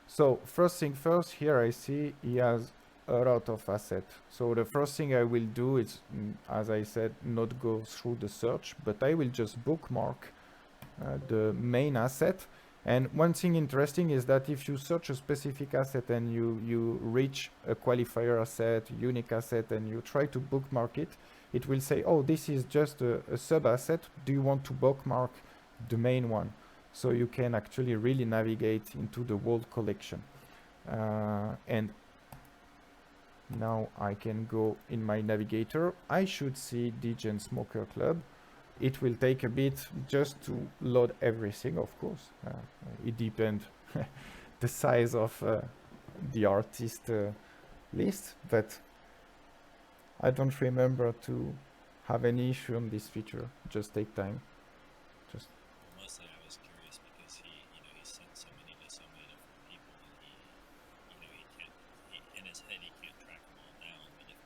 So first thing first, here I see he has a lot of assets. So the first thing I will do is, as I said, not go through the search, but I will just bookmark the main asset. And one thing interesting is that if you search a specific asset and you reach a qualifier asset, unique asset, and you try to bookmark it, it will say, oh, this is just a sub asset. Do you want to bookmark the main one? So you can actually really navigate into the whole collection. And now I can go in my navigator. I should see DJ Smoker Club. It will take a bit just to load everything, of course. It depends the size of the artist list, but I don't remember to have any issue on this feature. Just take time. Just Mostly I was curious because he sent so many to so many different people, and he can't, in his head he can't track them all down, but if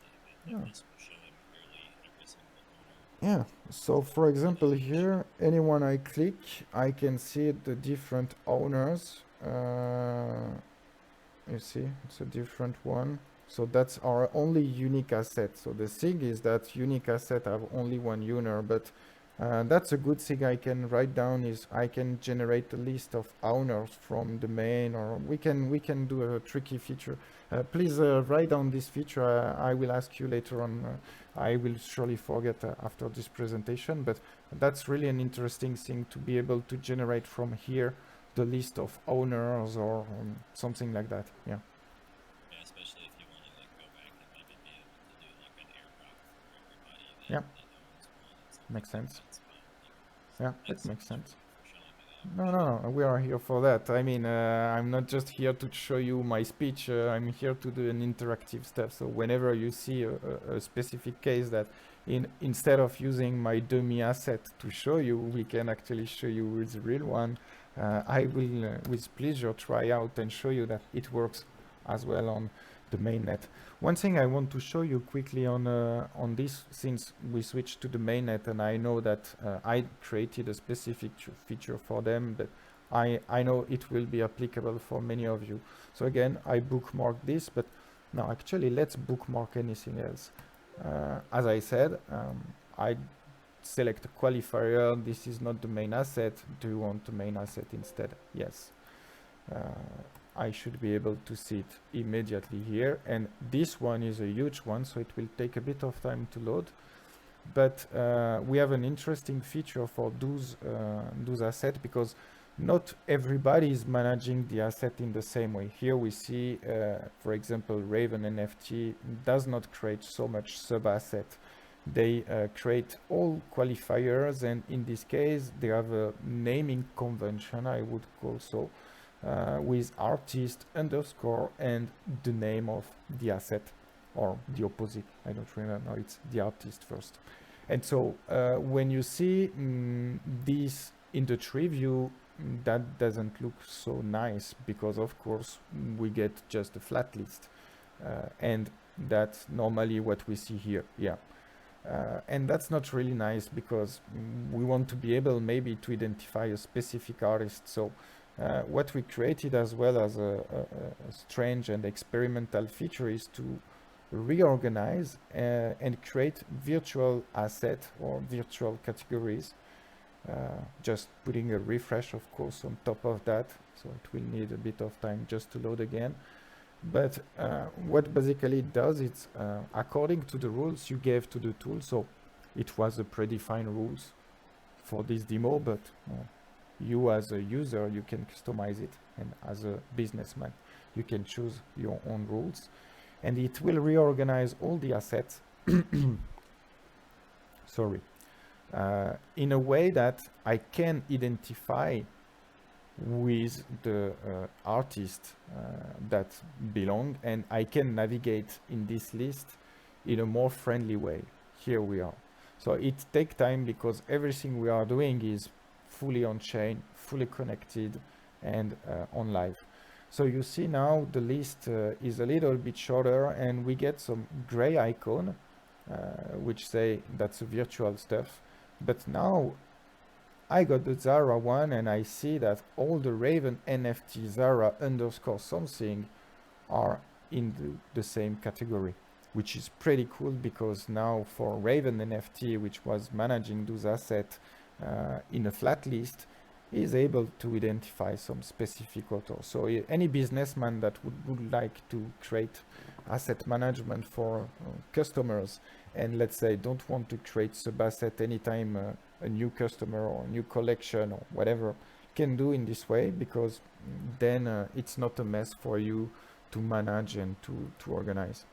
this will show him clearly every single owner. yeah. So for example here, anyone I click, I can see the different owners. You see, it's a different one. So that's our only unique asset. So the thing is that unique asset have only one owner, but that's a good thing I can write down is I can generate a list of owners from the main, or we can do a tricky feature. Please write down this feature. I will ask you later on. I will surely forget after this presentation, but that's really an interesting thing to be able to generate from here the list of owners or something like that. Yeah. Yeah, especially if you want to like go back and maybe be able to do like an airdrop for everybody Yeah. that owns one. Makes sense. Yeah, it makes sense. For showing me that. No, we are here for that. I mean, I'm not just here to show you my speech. I'm here to do an interactive stuff. So whenever you see a specific case that instead of using my dummy asset to show you, we can actually show you with the real one. I will, with pleasure, try out and show you that it works as well on the mainnet. One thing I want to show you quickly on this, since we switched to the mainnet, and I know that I created a specific feature for them, but I know it will be applicable for many of you. So again, I bookmark this, but now actually let's bookmark anything else. As I said, I select a qualifier. This is not the main asset. Do you want the main asset instead? Yes. I should be able to see it immediately here, and this one is a huge one, so it will take a bit of time to load, but we have an interesting feature for those assets, because not everybody is managing the asset in the same way. Here we see, for example, Raven NFT does not create so much sub-asset. They create all qualifiers, and in this case they have a naming convention, I would call so, with artist underscore and the name of the asset, or the opposite. I don't remember. No, it's the artist first. And so when you see this in the tree view, that doesn't look so nice, because of course we get just a flat list, and that's normally what we see here. Yeah. And that's not really nice, because we want to be able maybe to identify a specific artist. So what we created as well as a strange and experimental feature is to reorganize and create virtual asset or virtual categories. Just putting a refresh, of course, on top of that. So it will need a bit of time just to load again. But what basically it does, it's according to the rules you gave to the tool. So it was a predefined rules for this demo, but you as a user, you can customize it, and as a businessman, you can choose your own rules, and it will reorganize all the assets sorry, in a way that I can identify with the artist that belong, and I can navigate in this list in a more friendly way. Here we are. So it takes time, because everything we are doing is fully on chain, fully connected, and on live. So you see now the list is a little bit shorter, and we get some gray icon which say that's virtual stuff. But now I got the Zara one and I see that all the Raven NFT Zara underscore something are in the same category, which is pretty cool because now for Raven NFT, which was managing those assets in a flat list, is able to identify some specific authors. So any businessman that would like to create asset management for customers and let's say don't want to create sub-asset anytime a new customer or new collection or whatever can do in this way, because then it's not a mess for you to manage and to organize.